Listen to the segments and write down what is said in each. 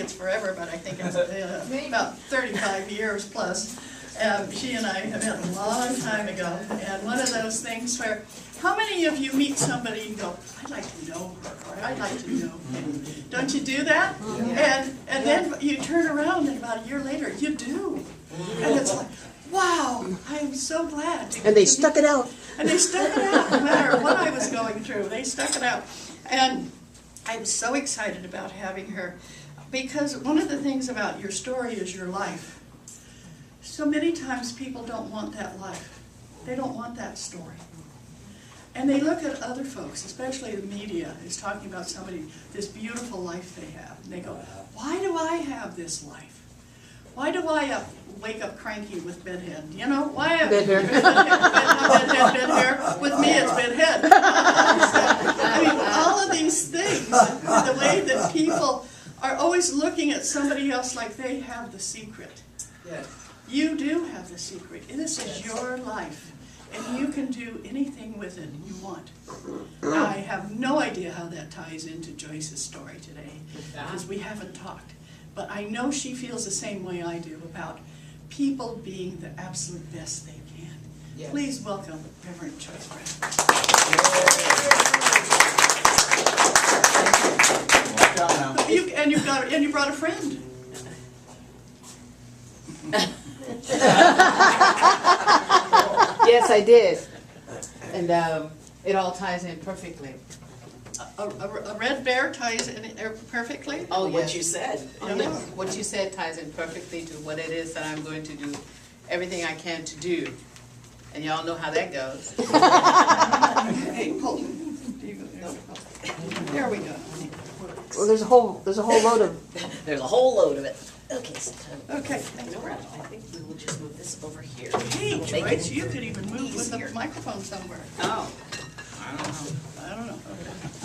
it's forever, but I think it's about 35 years plus. She and I have met a long time ago, and one of those things where, how many of you meet somebody and go, I'd like to know her, or I'd like to know him? Don't you do that? Yeah. And then you turn around and about a year later, you do. And it's like, wow, I am so glad. And they stuck it out. And they stuck it out, no matter what I was going through. They stuck it out. And I'm so excited about having her, because one of the things about your story is your life. So many times people don't want that life. They don't want that story. And they look at other folks, especially the media, is talking about somebody, this beautiful life they have. And they go, why do I have this life? Why do I wake up cranky with bedhead? You know, why have bedhead? With me it's bedhead. I mean, all of these things, the way that people are always looking at somebody else like they have the secret. Yes. You do have the secret. This is your life, and you can do anything with it you want. Now, I have no idea how that ties into Joyce's story today, because we haven't talked. But I know she feels the same way I do about people being the absolute best they can. Yes. Please welcome Rev Joyce Brown. You brought a friend. Yes, I did, and it all ties in perfectly. A red bear ties in perfectly? Oh, yes. What you said. Oh, yes. What you said ties in perfectly to what it is that I'm going to do, everything I can to do. And y'all know how that goes. Hey, pull. There we go. Well, there's a whole load of. There's a whole load of it. Okay, so okay. I think we will just move this over here. Hey, Joyce, you could even move with the microphone somewhere. Oh, I don't know.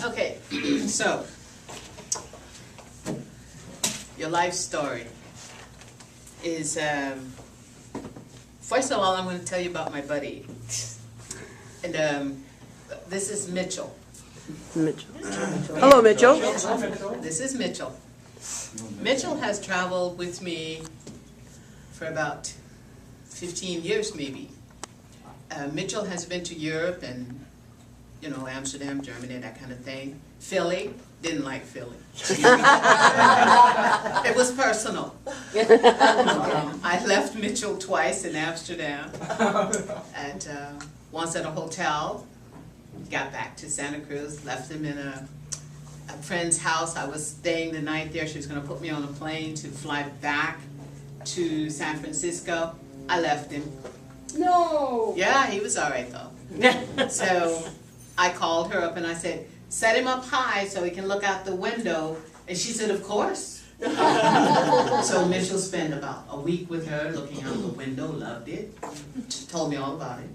Okay, so your life story is, first of all, I'm going to tell you about my buddy. And this is Mitchell. Mitchell. Hello, Mitchell. This is Mitchell. Mitchell has traveled with me for about 15 years, maybe. Mitchell has been to Europe and, you know, Amsterdam, Germany, that kind of thing. Philly, didn't like Philly. It was personal. I left Mitchell twice in Amsterdam, and once at a hotel, got back to Santa Cruz, left him in a friend's house. I was staying the night there. She was going to put me on a plane to fly back to San Francisco. I left him. No. Yeah, he was all right though. So I called her up and I said, set him up high so he can look out the window. And she said, of course. So Mitchell spent about a week with her looking out the window, loved it. She told me all about it.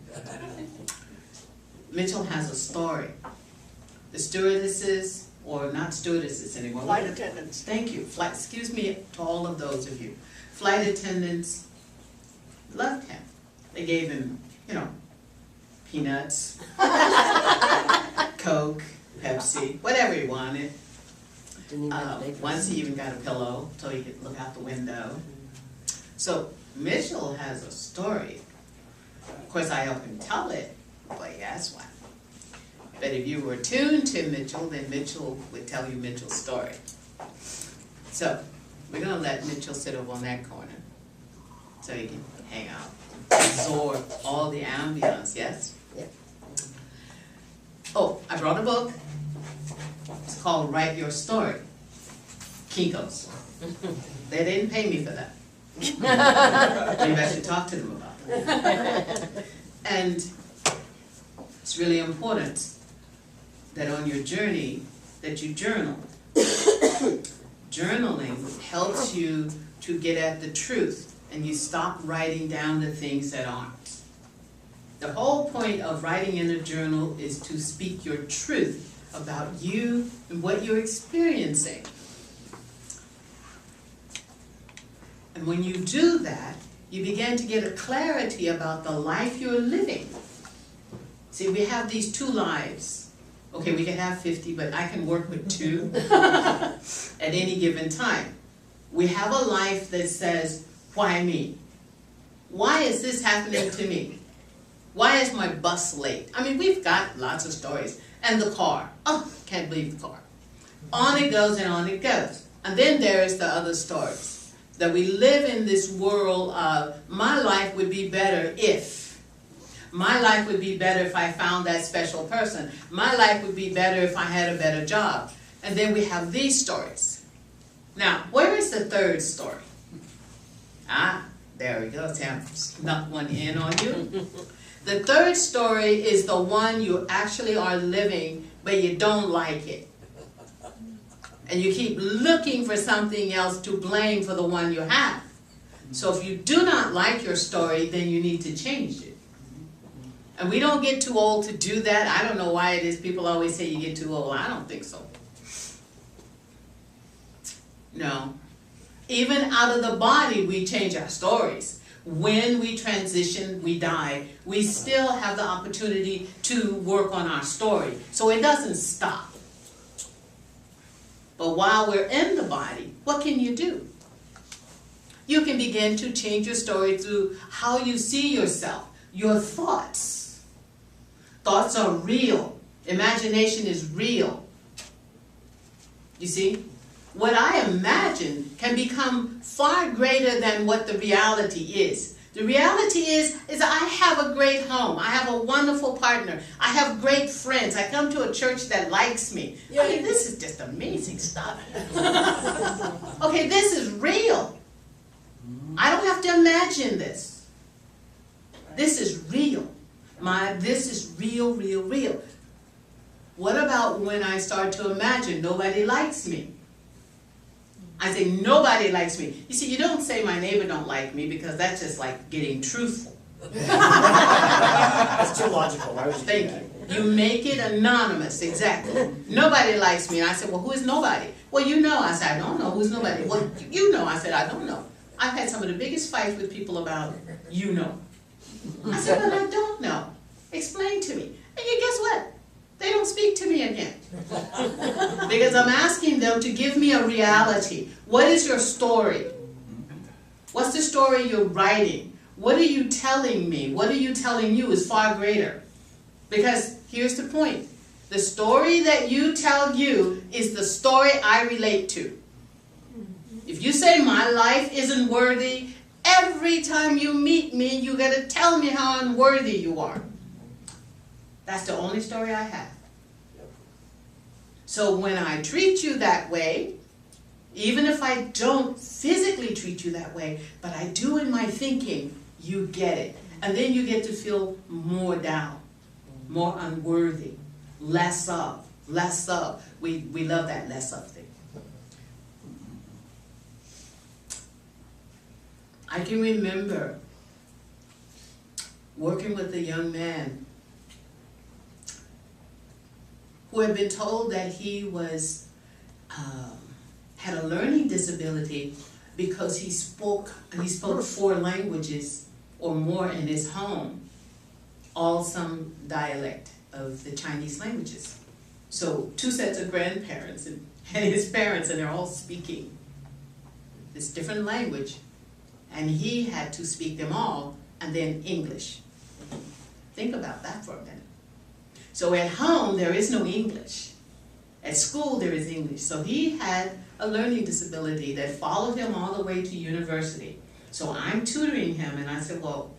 Mitchell has a story. The stewardesses, or not stewardesses anymore. Flight attendants. Thank you. Excuse me to all of those of you. Flight attendants loved him. They gave him, you know, peanuts, Coke, Pepsi, whatever he wanted. Once he even got a pillow so he could look out the window. So Mitchell has a story. Of course, I help him tell it, but he has one. But if you were tuned to Mitchell, then Mitchell would tell you Mitchell's story. So we're going to let Mitchell sit over on that corner so he can hang out, absorb all the ambience, yes? Yeah. Oh, I brought a book. It's called Write Your Story. Kinko's. They didn't pay me for that. Maybe I should talk to them about it. And it's really important that on your journey that you journal. Journaling helps you to get at the truth, and you stop writing down the things that aren't. The whole point of writing in a journal is to speak your truth about you and what you're experiencing. And when you do that, you begin to get a clarity about the life you're living. See, we have these two lives. Okay, we can have 50, but I can work with 2 at any given time. We have a life that says, why me? Why is this happening to me? Why is my bus late? I mean, we've got lots of stories. And the car. Oh, can't believe the car. On it goes and on it goes. And then there's the other stories. That we live in this world of, my life would be better if. My life would be better if I found that special person. My life would be better if I had a better job. And then we have these stories. Now, where is the third story? Ah, there we go. Sam snuck one in on you. The third story is the one you actually are living, but you don't like it. And you keep looking for something else to blame for the one you have. So if you do not like your story, then you need to change it. And we don't get too old to do that. I don't know why it is. People always say you get too old. I don't think so. No. Even out of the body, we change our stories. When we transition, we die, we still have the opportunity to work on our story. So it doesn't stop. But while we're in the body, what can you do? You can begin to change your story through how you see yourself, your thoughts. Thoughts are real. Imagination is real. You see? What I imagine can become far greater than what the reality is. The reality is I have a great home. I have a wonderful partner. I have great friends. I come to a church that likes me. I mean, this is just amazing stuff. Okay, this is real. I don't have to imagine this. This is real. This is real, real, real. What about when I start to imagine nobody likes me? I say, nobody likes me. You see, you don't say my neighbor don't like me because that's just like getting truthful. That's too logical. Why would you do Thank that? you. You make it anonymous, exactly. Nobody likes me. And I said, well, who is nobody? Well, you know. I said, I don't know. Who's nobody? Well, you know. I said, I don't know. I've had some of the biggest fights with people about, you know. I said, but I don't know. Explain to me. And you guess what? They don't speak to me again. Because I'm asking them to give me a reality. What is your story? What's the story you're writing? What are you telling me? What are you telling you is far greater. Because here's the point. The story that you tell you is the story I relate to. If you say my life isn't worthy, every time you meet me, you got to tell me how unworthy you are. That's the only story I have. So when I treat you that way, even if I don't physically treat you that way, but I do in my thinking, you get it. And then you get to feel more down, more unworthy, less of. We love that less of thing. I can remember working with a young man who had been told that he was had a learning disability because he spoke 4 languages or more in his home, all some dialect of the Chinese languages. So 2 sets of grandparents and his parents, and they're all speaking this different language, and he had to speak them all, and then English. Think about that for a minute. So at home, there is no English. At school, there is English. So he had a learning disability that followed him all the way to university. So I'm tutoring him, and I said, well,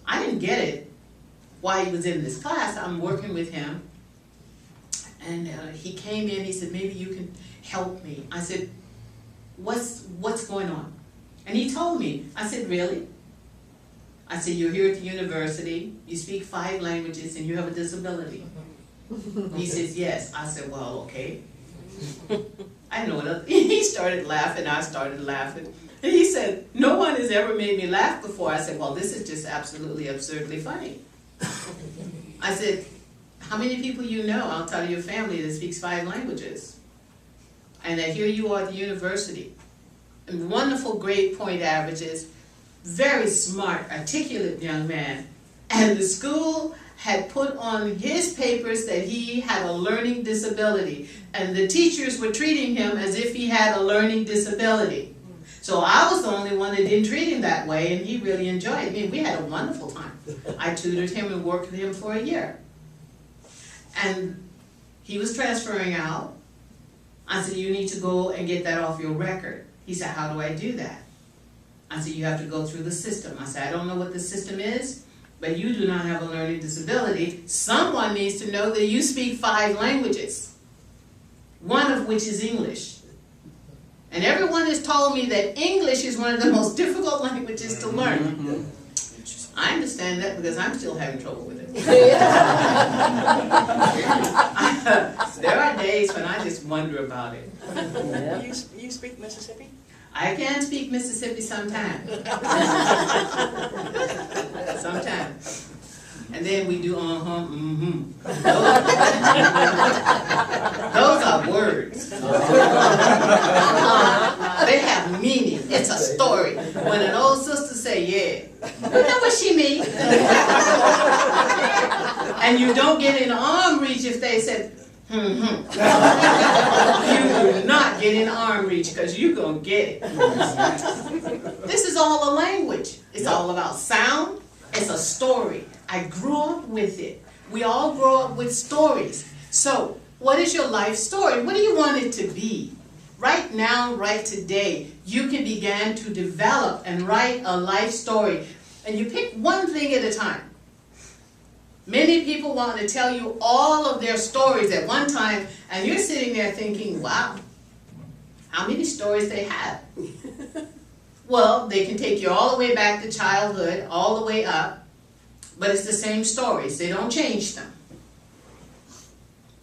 I didn't get it while he was in this class. I'm working with him. And he came in, he said, maybe you can help me. I said, what's going on? And he told me. I said, really? I said, you're here at the university, you speak 5 languages, and you have a disability. He says, yes. I said, well, okay. I didn't know what else. He started laughing, I started laughing. And he said, no one has ever made me laugh before. I said, well, this is just absolutely absurdly funny. I said, how many people you know outside of your family that speaks 5 languages? And that here you are at the university. And wonderful grade point averages, very smart, articulate young man. And the school had put on his papers that he had a learning disability. And the teachers were treating him as if he had a learning disability. So I was the only one that didn't treat him that way, and he really enjoyed it. I mean, we had a wonderful time. I tutored him and worked with him for a year. And he was transferring out. I said, you need to go and get that off your record. He said, how do I do that? I said, you have to go through the system. I said, I don't know what the system is, but you do not have a learning disability. Someone needs to know that you speak 5 languages, one of which is English. And everyone has told me that English is one of the most difficult languages to learn. I understand that because I'm still having trouble with it. There are days when I just wonder about it. You speak Mississippi? I can speak Mississippi sometimes. Sometimes. And then we do Those are words. They have meaning. It's a story. When an old sister say, yeah, you know what she means. And you don't get in arm reach if they said, You do not get in arm reach because you're going to get it. This is all a language. It's all about sound. It's a story. I grew up with it. We all grow up with stories. So, what is your life story? What do you want it to be? Right now, right today, you can begin to develop and write a life story. And you pick one thing at a time. Many people want to tell you all of their stories at one time, and you're sitting there thinking, wow, how many stories they have? Well, they can take you all the way back to childhood, all the way up, but it's the same stories. They don't change them.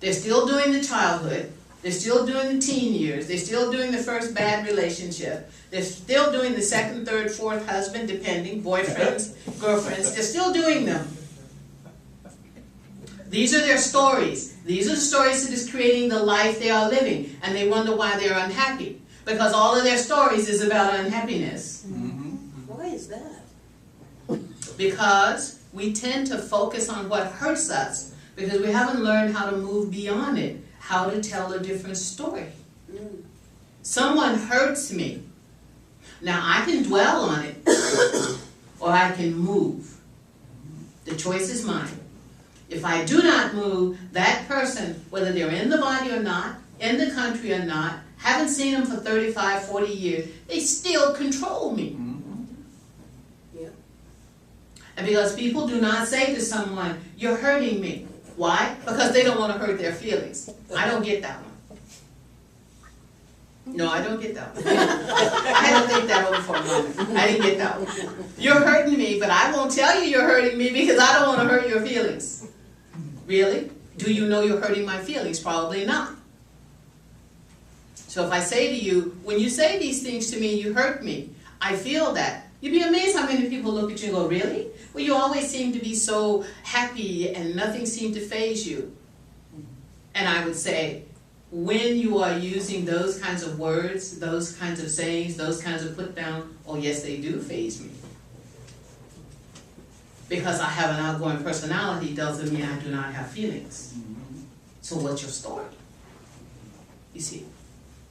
They're still doing the childhood. They're still doing the teen years. They're still doing the first bad relationship. They're still doing the second, third, fourth husband, depending, boyfriends, girlfriends. They're still doing them. These are their stories. These are the stories that is creating the life they are living. And they wonder why they're unhappy. Because all of their stories is about unhappiness. Why is that? Because we tend to focus on what hurts us. Because we haven't learned how to move beyond it. How to tell a different story. Someone hurts me. Now I can dwell on it. Or I can move. The choice is mine. If I do not move, that person, whether they're in the body or not, in the country or not, haven't seen them for 35, 40 years, they still control me. Yeah. And because people do not say to someone, you're hurting me. Why? Because they don't want to hurt their feelings. I don't get that one. No, I don't get that one. I had to think that over for a moment. I didn't get that one. You're hurting me, but I won't tell you you're hurting me because I don't want to hurt your feelings. Really? Do you know you're hurting my feelings? Probably not. So if I say to you, when you say these things to me, you hurt me, I feel that. You'd be amazed how many people look at you and go, really? Well, you always seem to be so happy and nothing seemed to faze you. And I would say, when you are using those kinds of words, those kinds of sayings, those kinds of put down, oh yes, they do faze me. Because I have an outgoing personality doesn't mean I do not have feelings. So what's your story? You see,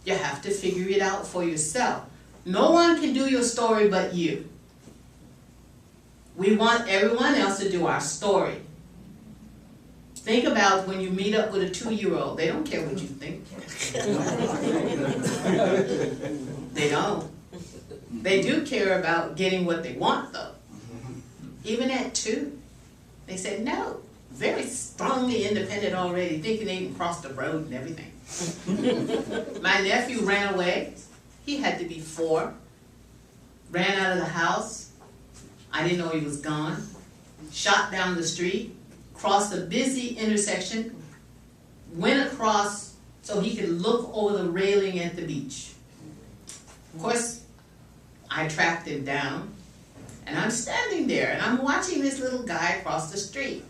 you have to figure it out for yourself. No one can do your story but you. We want everyone else to do our story. Think about when you meet up with a 2-year-old. They don't care what you think. They don't. They do care about getting what they want, though. Even at 2, they said no. Very strongly independent already, thinking they can cross the road and everything. My nephew ran away. He had to be 4. Ran out of the house. I didn't know he was gone. Shot down the street. Crossed a busy intersection. Went across so he could look over the railing at the beach. Of course, I tracked him down. And I'm standing there, and I'm watching this little guy cross the street.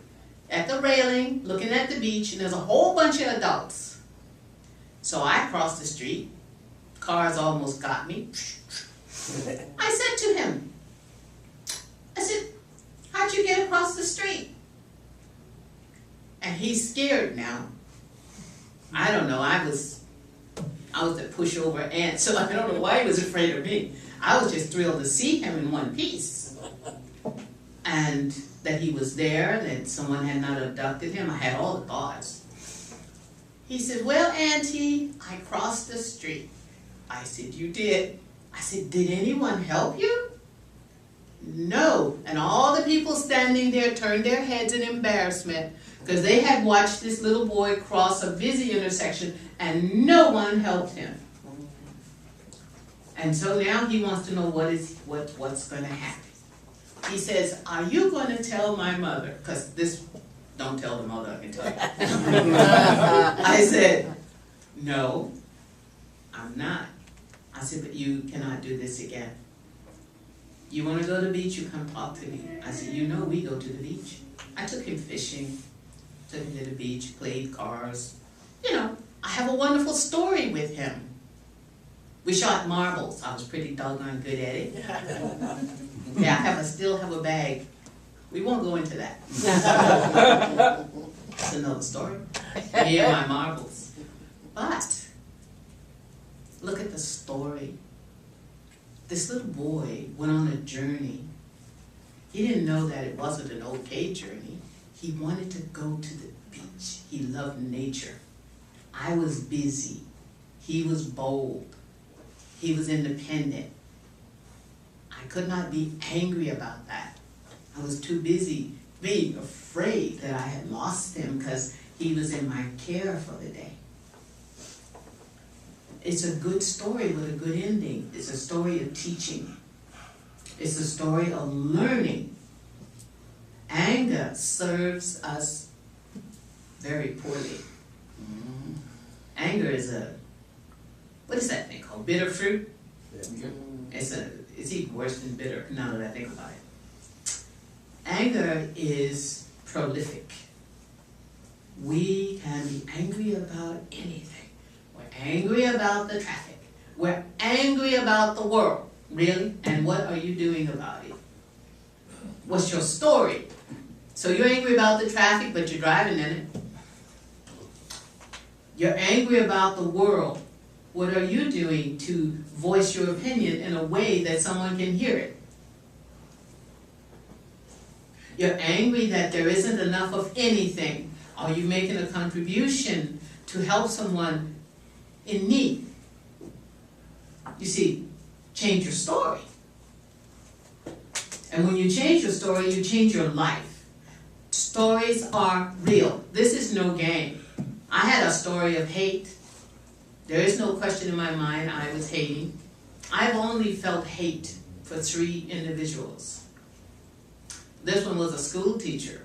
At the railing, looking at the beach, and there's a whole bunch of adults. So I crossed the street. Cars almost got me. I said to him, I said, how'd you get across the street? And he's scared now. I don't know, I was the pushover aunt, so I don't know why he was afraid of me. I was just thrilled to see him in one piece. And that he was there, that someone had not abducted him. I had all the thoughts. He said, well, Auntie, I crossed the street. I said, you did? I said, did anyone help you? No. And all the people standing there turned their heads in embarrassment because they had watched this little boy cross a busy intersection and no one helped him. And so now he wants to know what's going to happen. He says, are you going to tell my mother? Because this, don't tell the mother, I can tell you. I said, no, I'm not. I said, but you cannot do this again. You want to go to the beach, you come talk to me. I said, you know we go to the beach. I took him fishing, took him to the beach, played cars. You know, I have a wonderful story with him. We shot marbles. I was pretty doggone good at it. Yeah, I still have a bag. We won't go into that. That's another story. Me and my marbles. But look at the story. This little boy went on a journey. He didn't know that it wasn't an okay journey. He wanted to go to the beach. He loved nature. I was busy. He was bold. He was independent. I could not be angry about that. I was too busy being afraid that I had lost him because he was in my care for the day. It's a good story with a good ending. It's a story of teaching. It's a story of learning. Anger serves us very poorly. Anger is what is that thing called? Bitter fruit? Yeah. It's even worse than bitter now that I think about it. Anger is prolific. We can be angry about anything. We're angry about the traffic. We're angry about the world. Really? And what are you doing about it? What's your story? So you're angry about the traffic, but you're driving in it. You're angry about the world. What are you doing to voice your opinion in a way that someone can hear it? You're angry that there isn't enough of anything. Are you making a contribution to help someone in need? You see, change your story. And when you change your story, you change your life. Stories are real. This is no game. I had a story of hate. There is no question in my mind I was hating. I've only felt hate for 3 individuals. This one was a school teacher.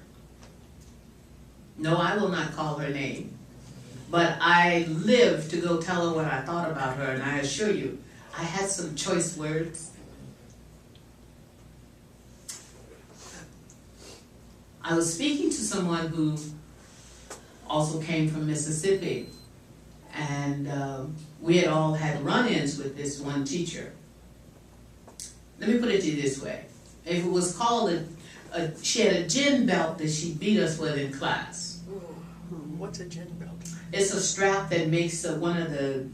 No, I will not call her name. But I lived to go tell her what I thought about her, and I assure you, I had some choice words. I was speaking to someone who also came from Mississippi, and we had all had run-ins with this one teacher. Let me put it to you this way. If it was called she had a gin belt that she beat us with in class. What's a gin belt? It's a strap that makes one of the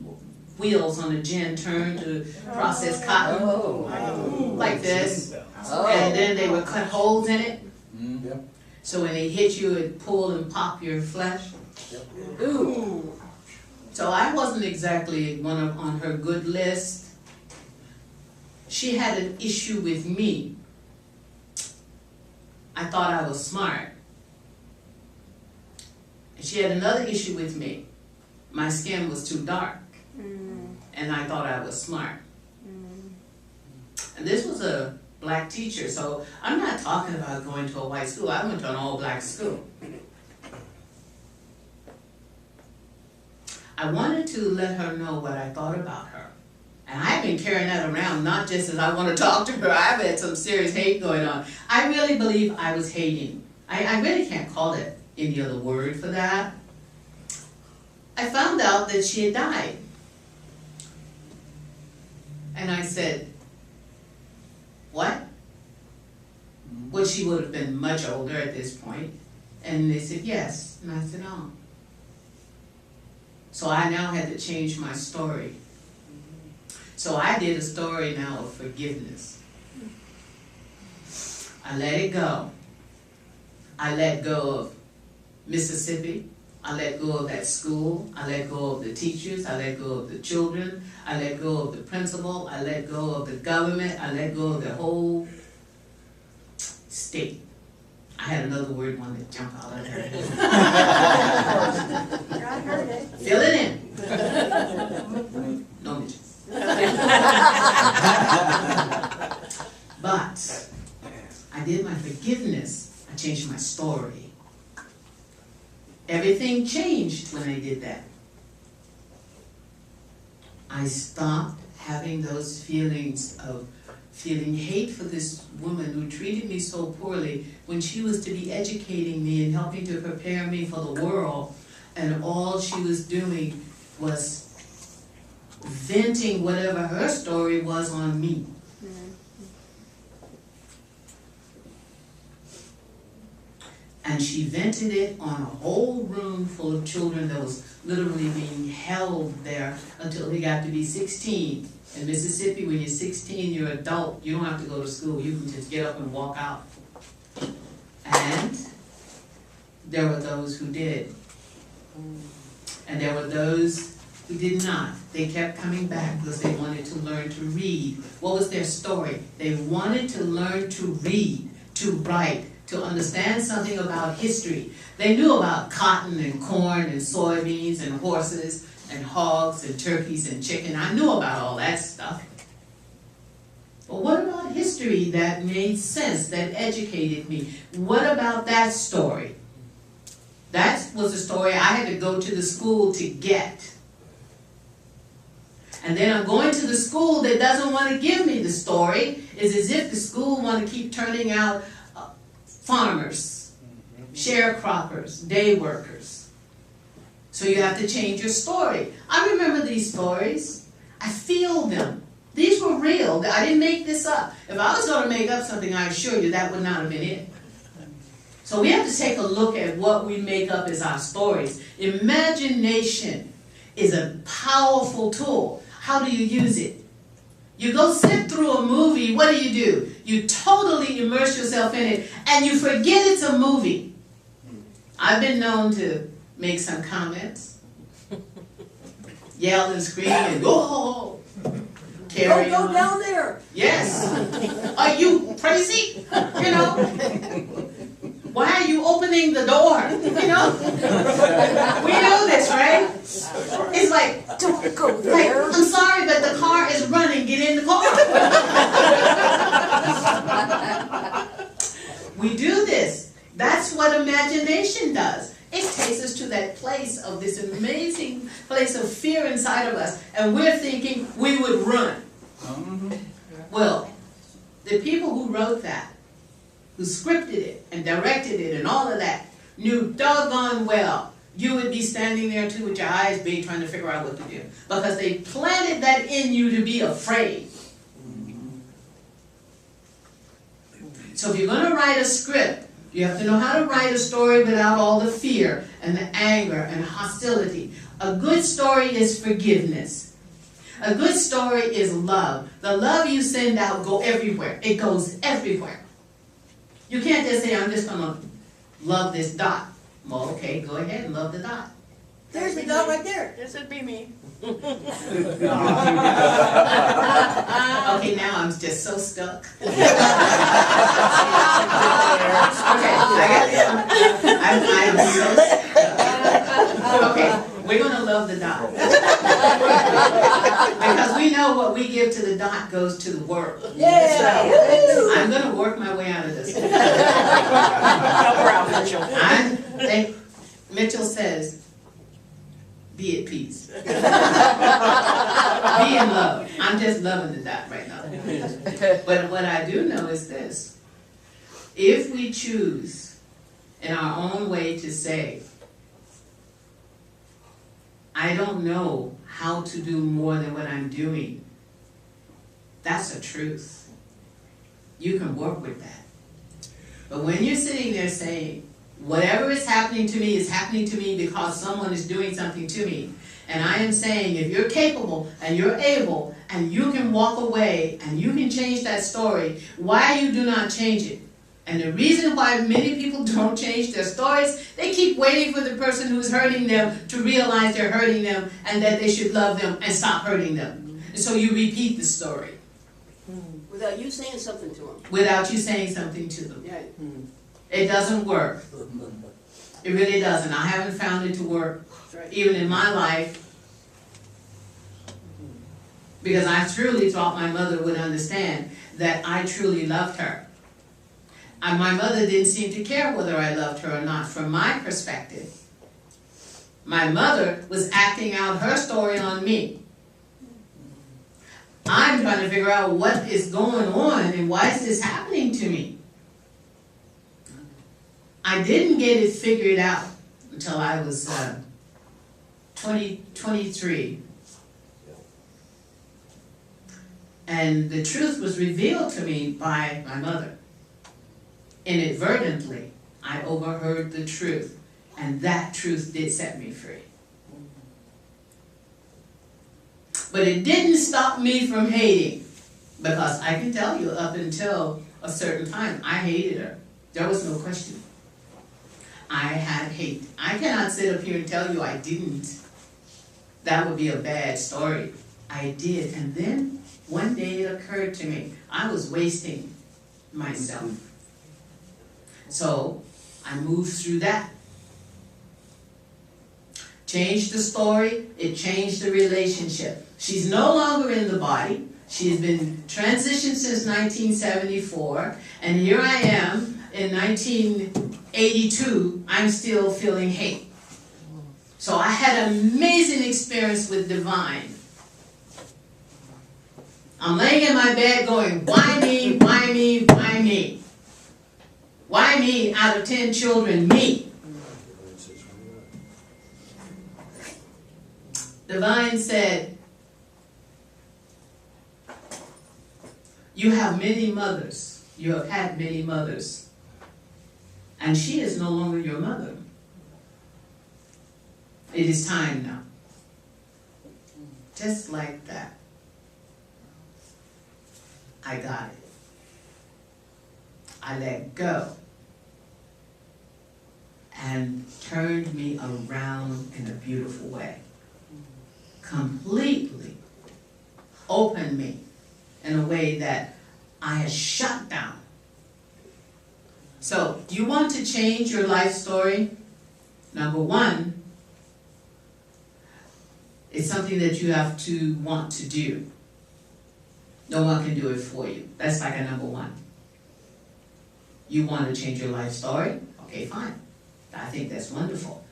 wheels on a gin turn to process cotton. Like this. And then they would cut holes in it. Yep. So when they hit you, it'd pull and pop your flesh. Yep. Ooh. So I wasn't exactly on her good list. She had an issue with me. I thought I was smart. And she had another issue with me. My skin was too dark. And I thought I was smart. And this was a black teacher, so I'm not talking about going to a white school. I went to an all-black school. I wanted to let her know what I thought about her. And I've been carrying that around, not just as I want to talk to her. I've had some serious hate going on. I really believe I was hating. I really can't call it any other word for that. I found out that she had died. And I said, what? Well, she would have been much older at this point. And they said, yes. And I said, oh. So I now had to change my story. So I did a story now of forgiveness. I let it go. I let go of Mississippi. I let go of that school. I let go of the teachers. I let go of the children. I let go of the principal. I let go of the government. I let go of the whole state. I had another word one that jumped out of there. I heard it. Fill it in. No mention. But I did my forgiveness. I changed my story. Everything changed when I did that. I stopped having those feelings of feeling hate for this woman who treated me so poorly when she was to be educating me and helping to prepare me for the world, and all she was doing was venting whatever her story was on me. And she vented it on a whole room full of children that was literally being held there until they got to be 16. In Mississippi, when you're 16, you're an adult. You don't have to go to school. You can just get up and walk out. And there were those who did. And there were those who did not. They kept coming back because they wanted to learn to read. What was their story? They wanted to learn to read, to write, to understand something about history. They knew about cotton and corn and soybeans and horses and hogs and turkeys and chicken. I knew about all that stuff. But what about history that made sense, that educated me? What about that story? That was the story I had to go to the school to get. And then I'm going to the school that doesn't want to give me the story. It's as if the school want to keep turning out farmers, sharecroppers, day workers. So you have to change your story. I remember these stories. I feel them. These were real. I didn't make this up. If I was going to make up something, I assure you that would not have been it. So we have to take a look at what we make up as our stories. Imagination is a powerful tool. How do you use it? You go sit through a movie, what do? You totally immerse yourself in it, and you forget it's a movie. I've been known to make some comments, yell and scream and go, carry on. Go down there. Yes. Are you crazy? You know? Why are you opening the door? You know? We know this, right? It's like, Don't go there. I'm sorry, but the car is running. Get in the car. We do this. That's what imagination does. It takes us to that place of this amazing place of fear inside of us, and we're thinking we would run. Well, the people who wrote that, who scripted it and directed it and all of that, knew doggone well you would be standing there too with your eyes big trying to figure out what to do. Because they planted that in you to be afraid. So if you're going to write a script, you have to know how to write a story without all the fear and the anger and hostility. A good story is forgiveness. A good story is love. The love you send out go everywhere. It goes everywhere. You can't just say, I'm just going to love this dot. Well, okay, go ahead and love the dot. There's the dot right there. This would be me. Okay, now I'm just so stuck. Okay, I am so stuck. Okay, we're going to love the dot. Because we know what we give to the dot goes to the world. Yeah. So, I'm going to work my way out of this. Mitchell says, be at peace. Be in love. I'm just loving the dot right now. But what I do know is this. If we choose in our own way to say, I don't know how to do more than what I'm doing, that's a truth. You can work with that. But when you're sitting there saying, whatever is happening to me is happening to me because someone is doing something to me, And I am saying, if you're capable and you're able and you can walk away and you can change that story, why you do not change it? And the reason why many people don't change their stories, they keep waiting for the person who's hurting them to realize they're hurting them and that they should love them and stop hurting them. And so you repeat the story. Without you saying something to them. Without you saying something to them. Yeah. It doesn't work. It really doesn't. I haven't found it to work, Right. even in my life, because I truly thought my mother would understand that I truly loved her. And my mother didn't seem to care whether I loved her or not from my perspective. My mother was acting out her story on me. I'm trying to figure out what is going on and why is this happening to me. I didn't get it figured out until I was 23. And the truth was revealed to me by my mother. Inadvertently, I overheard the truth, and that truth did set me free. But it didn't stop me from hating, because I can tell you up until a certain time, I hated her. There was no question. I had hate. I cannot sit up here and tell you I didn't. That would be a bad story. I did, and then one day it occurred to me, I was wasting myself. So I moved through that. Changed the story, it changed the relationship. She's no longer in the body. She has been transitioned since 1974, and here I am in 1982, I'm still feeling hate. So I had an amazing experience with divine. I'm laying in my bed going, why me, why me, why me? Why me out of 10 children, me? Divine said, you have many mothers. You have had many mothers. And she is no longer your mother. It is time now. Just like that. I got it. I let go. And turned me around in a beautiful way. Completely opened me in a way that I had shut down. So, you want to change your life story? Number one, it's something that you have to want to do. No one can do it for you. That's like a number one. You want to change your life story? Okay, fine. I think that's wonderful.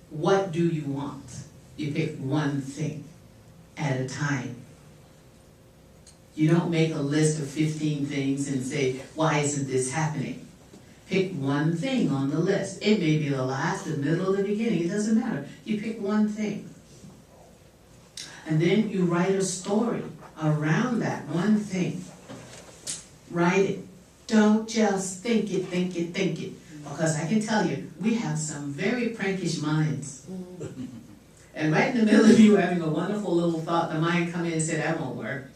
What do you want? You pick one thing at a time. You don't make a list of 15 things and say, why isn't this happening? Pick one thing on the list. It may be the last, the middle, the beginning. It doesn't matter. You pick one thing. And then you write a story around that one thing. Write it. Don't just think it, think it, think it. Because I can tell you, we have some very prankish minds. And right in the middle of you having a wonderful little thought, the mind come in and say, that won't work.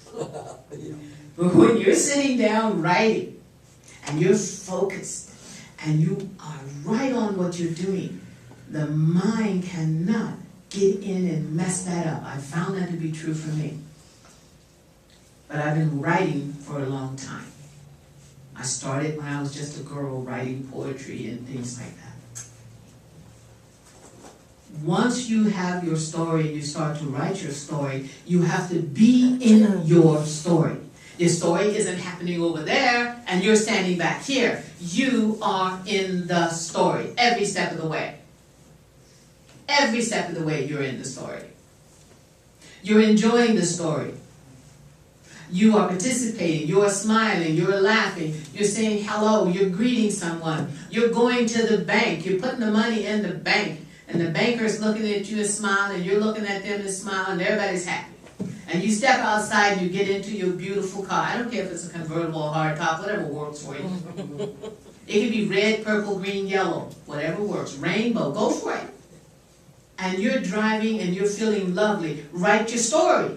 But when you're sitting down writing, and you're focused, and you are right on what you're doing, the mind cannot get in and mess that up. I found that to be true for me. But I've been writing for a long time. I started when I was just a girl writing poetry and things like that. Once you have your story and you start to write your story, you have to be in your story. Your story isn't happening over there and you're standing back here. You are in the story every step of the way. Every step of the way you're in the story. You're enjoying the story. You are participating, you are smiling, you're laughing, you're saying hello, you're greeting someone, you're going to the bank, you're putting the money in the bank, and the banker's looking at you and smiling, you're looking at them and smiling, everybody's happy. And you step outside and you get into your beautiful car. I don't care if it's a convertible or hardtop, whatever works for you. It can be red, purple, green, yellow, whatever works. Rainbow, go for it. and you're driving and you're feeling lovely, write your story.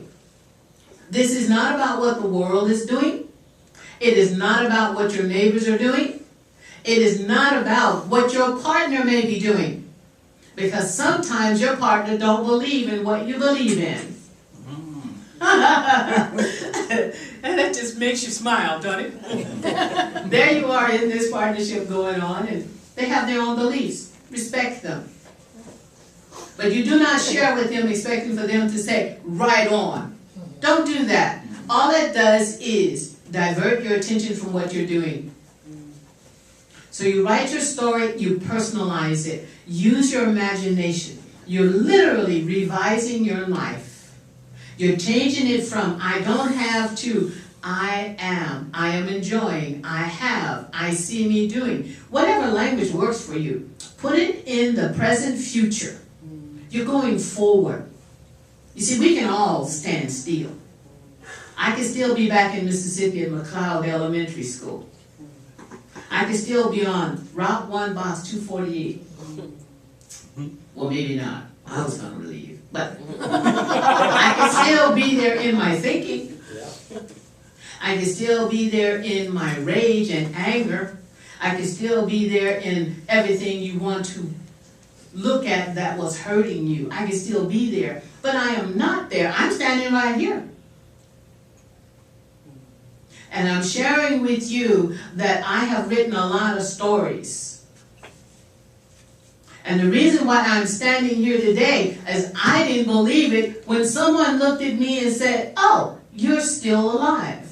This is not about what the world is doing. It is not about what your neighbors are doing. It is not about what your partner may be doing. Because sometimes your partner don't believe in what you believe in. And that just makes you smile, don't it? There you are in this partnership going on, and they have their own beliefs. Respect them. But you do not share with them expecting for them to say, right on. Don't do that. All that does is divert your attention from what you're doing. So you write your story, you personalize it. Use your imagination. You're literally revising your life. You're changing it from I don't have to I am enjoying, I have, I see me doing. Whatever language works for you, put it in the present future. You're going forward. You see, we can all stand still. I can still be back in Mississippi at McLeod Elementary School. I can still be on Route 1, Box 248. Well, maybe not. I was going to leave. But I can still be there in my thinking. I can still be there in my rage and anger. I can still be there in everything you want to look at that was hurting you. I can still be there. But I am not there. I'm standing right here. And I'm sharing with you that I have written a lot of stories. And the reason why I'm standing here today is I didn't believe it when someone looked at me and said, oh, you're still alive.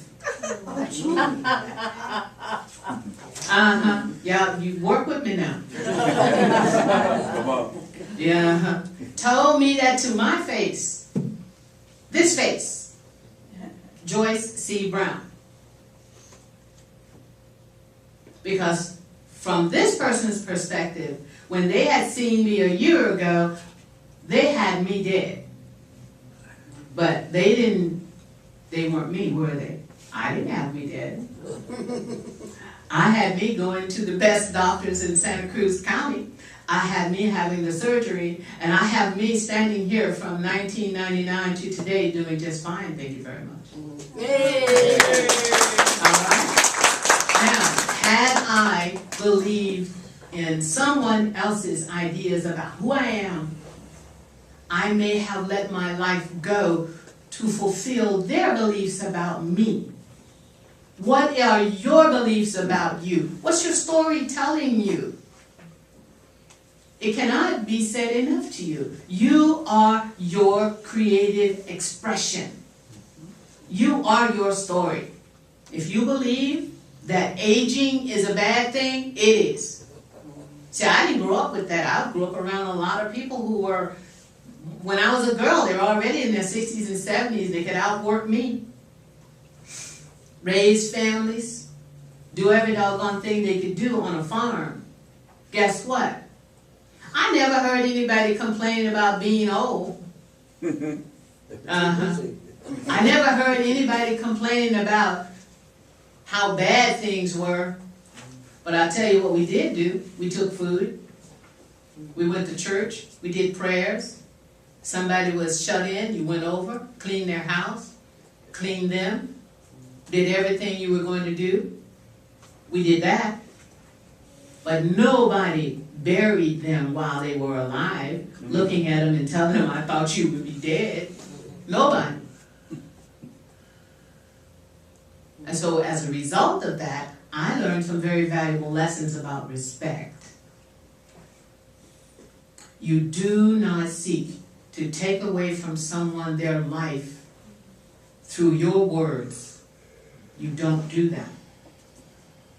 Yeah, you work with me now. Come on. Yeah. Told me that to my face. This face. Joyce C. Brown. Because from this person's perspective, when they had seen me a year ago, they had me dead. But they weren't me, were they? I didn't have me dead. I had me going to the best doctors in Santa Cruz County. I had me having the surgery, and I have me standing here from 1999 to today doing just fine, thank you very much. Yay! All right? Now, had I believed in someone else's ideas about who I am, I may have let my life go to fulfill their beliefs about me. What are your beliefs about you? What's your story telling you? It cannot be said enough to you. You are your creative expression. You are your story. If you believe that aging is a bad thing, it is. See, I didn't grow up with that. I grew up around a lot of people who were, when I was a girl, they were already in their 60s and 70s. They could outwork me. Raise families. Do every doggone thing they could do on a farm. Guess what? I never heard anybody complain about being old. I never heard anybody complaining about how bad things were. But I'll tell you what we did do. We took food. We went to church. We did prayers. Somebody was shut in. You went over, cleaned their house, cleaned them, did everything you were going to do. We did that. But nobody buried them while they were alive, looking at them and telling them, I thought you would be dead. Nobody. And so as a result of that, I learned some very valuable lessons about respect. You do not seek to take away from someone their life through your words. You don't do that.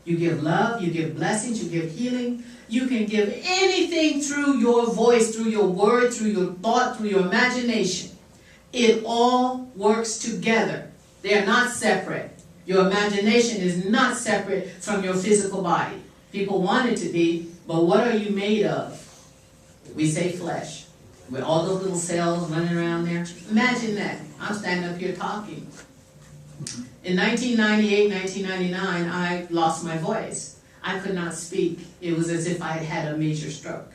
You give love, you give blessings, you give healing. You can give anything through your voice, through your word, through your thought, through your imagination. It all works together. They are not separate. Your imagination is not separate from your physical body. People want it to be, but what are you made of? We say flesh. With all those little cells running around there. Imagine that. I'm standing up here talking. In 1998, 1999, I lost my voice. I could not speak. It was as if I had had a major stroke.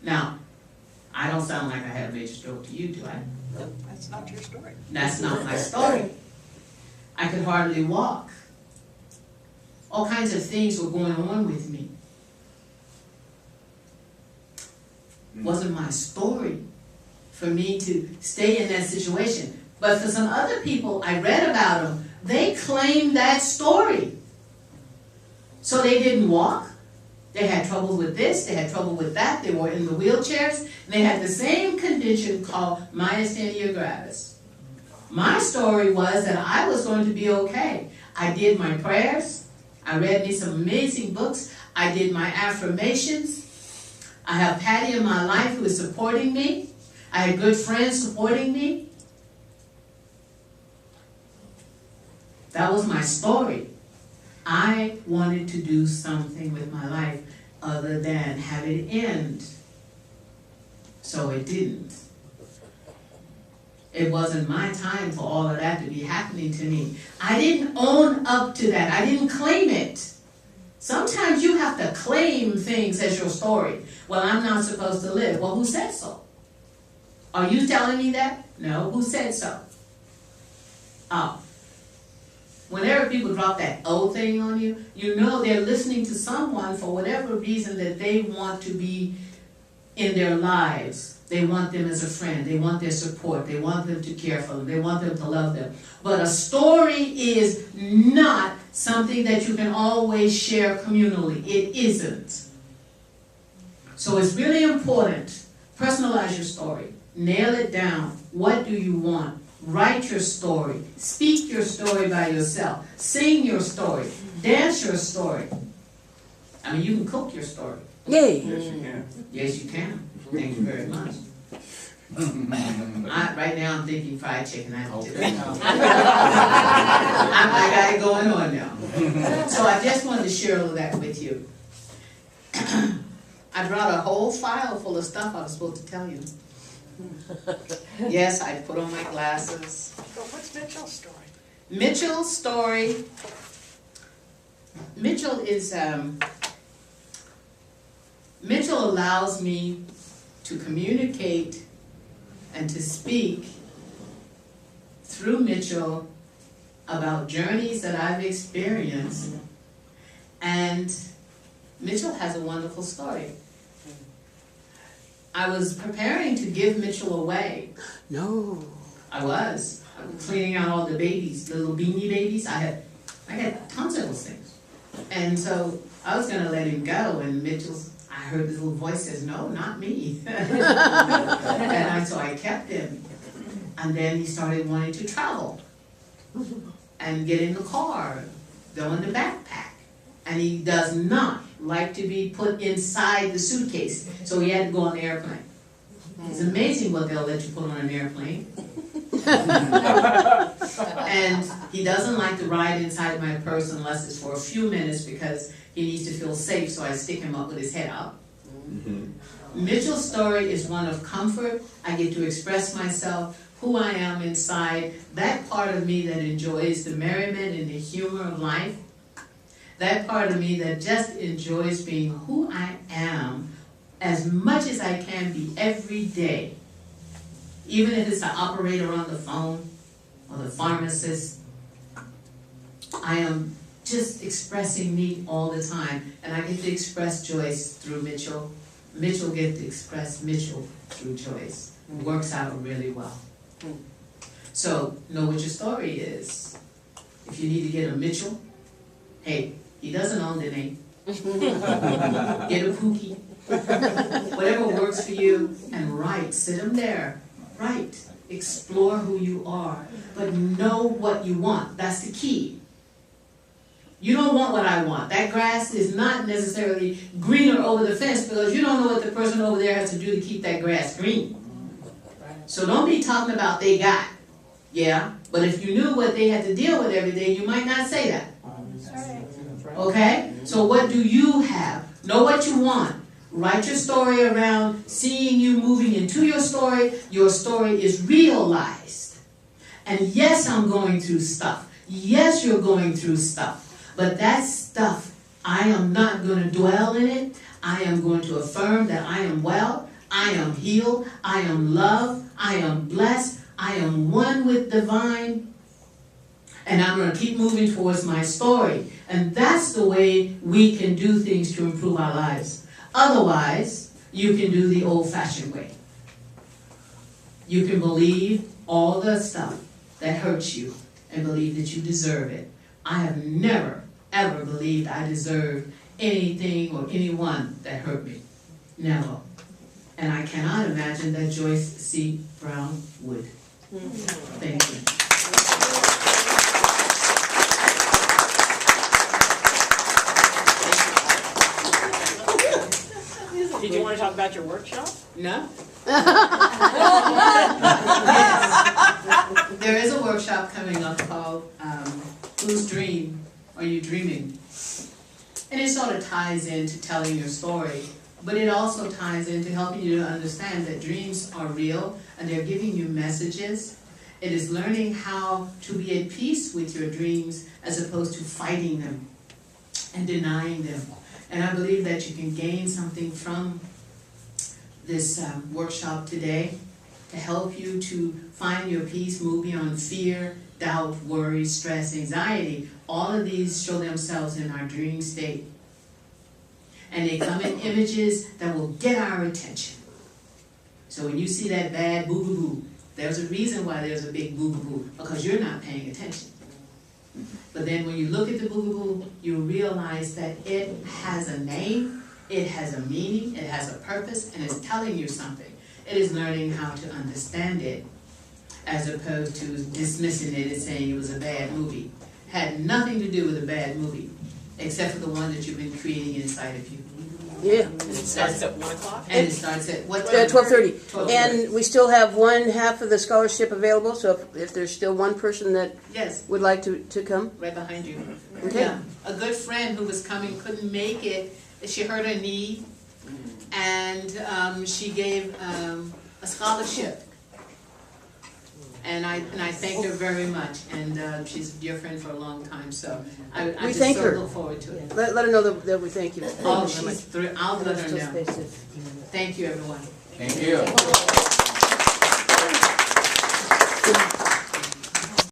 Now, I don't sound like I had a major stroke to you, do I? That's not your story. That's not my story. I could hardly walk. All kinds of things were going on with me. Wasn't my story for me to stay in that situation. But for some other people, I read about them, they claimed that story. So they didn't walk. They had trouble with this, they had trouble with that, they were in the wheelchairs, and they had the same condition called myasthenia gravis. My story was that I was going to be okay. I did my prayers, I read me some amazing books, I did my affirmations, I have Patty in my life who is supporting me, I had good friends supporting me. That was my story. I wanted to do something with my life other than have it end. So it didn't. It wasn't my time for all of that to be happening to me. I didn't own up to that. I didn't claim it. Sometimes you have to claim things as your story. Well, I'm not supposed to live. Well, who said so? Are you telling me that? No. Who said so? Oh. Whenever people drop that "oh" thing on you, you know they're listening to someone for whatever reason that they want to be in their lives. They want them as a friend. They want their support. They want them to care for them. They want them to love them. But a story is not something that you can always share communally. It isn't. So it's really important. Personalize your story. Nail it down. What do you want? Write your story. Speak your story by yourself. Sing your story. Dance your story. I mean, you can cook your story. Yay! Yes, you can. Yes, you can. Thank you very much. Right now I'm thinking fried chicken. I have to Okay. I got it going on now. So I just wanted to share all of that with you. I brought a whole file full of stuff I was supposed to tell you. Yes, I put on my glasses. So what's Mitchell's story? Mitchell's story. Mitchell is, Mitchell allows me to communicate and to speak through Mitchell about journeys that I've experienced. And Mitchell has a wonderful story. I was preparing to give Mitchell away. No. I was cleaning out all the babies, the little beanie babies. I got tons of those things. And so I was gonna let him go, and I heard this little voice says, "No, not me." So I kept him. And then he started wanting to travel and get in the car, go in the backpack. And he does not like to be put inside the suitcase, so he had to go on the airplane. It's amazing what they'll let you put on an airplane. And he doesn't like to ride inside my purse unless it's for a few minutes because he needs to feel safe, so I stick him up with his head up. Mitchell's story is one of comfort. I get to express myself, who I am inside, that part of me that enjoys the merriment and the humor of life, that part of me that just enjoys being who I am as much as I can be every day. Even if it's the operator on the phone or the pharmacist, I am just expressing me all the time. And I get to express Joyce through Mitchell. Mitchell gets to express Mitchell through Joyce. It works out really well. So, know what your story is. If you need to get a Mitchell, hey, he doesn't own the name. Get a Pookie. Whatever works for you, and write. Sit him there. Write. Explore who you are. But know what you want. That's the key. You don't want what I want. That grass is not necessarily greener over the fence because you don't know what the person over there has to do to keep that grass green. So don't be talking about they got. Yeah? But if you knew what they had to deal with every day, you might not say that. Okay? So what do you have? Know what you want. Write your story around seeing you moving into your story. Your story is realized. And yes, I'm going through stuff. Yes, you're going through stuff. But that stuff, I am not going to dwell in it. I am going to affirm that I am well. I am healed. I am loved. I am blessed. I am one with divine. And I'm going to keep moving towards my story. And that's the way we can do things to improve our lives. Otherwise, you can do the old-fashioned way. You can believe all the stuff that hurts you and believe that you deserve it. I have never, ever believed I deserved anything or anyone that hurt me. Never. And I cannot imagine that Joyce C. Brown would. Thank you. Did you want to talk about your workshop? No? There is a workshop coming up called Whose Dream Are You Dreaming? And it sort of ties into telling your story, but it also ties into helping you to understand that dreams are real and they're giving you messages. It is learning how to be at peace with your dreams as opposed to fighting them and denying them. And I believe that you can gain something from this workshop today to help you to find your peace, move beyond fear, doubt, worry, stress, anxiety. All of these show themselves in our dream state. And they come in images that will get our attention. So when you see that bad boo-boo-boo, there's a reason why there's a big boo-boo-boo, because you're not paying attention. But then when you look at the boo-boo-boo, you realize that it has a name, it has a meaning, it has a purpose, and it's telling you something. It is learning how to understand it as opposed to dismissing it and saying it was a bad movie. Had nothing to do with a bad movie, except for the one that you've been creating inside of you. Yeah. And it starts at 1 o'clock? And it starts at what time? 12:30. 12:30. And we still have one half of the scholarship available, so if there's still one person that Yes, would like to come. right behind you. Okay. Yeah, a good friend who was coming couldn't make it. She hurt her knee, and she gave a scholarship. And I thanked her very much, and she's a dear friend for a long time, so I We just thank so her. look forward to it. Let her know that we thank you. Oh, she's I'll let her know. Thank you, everyone. Thank you.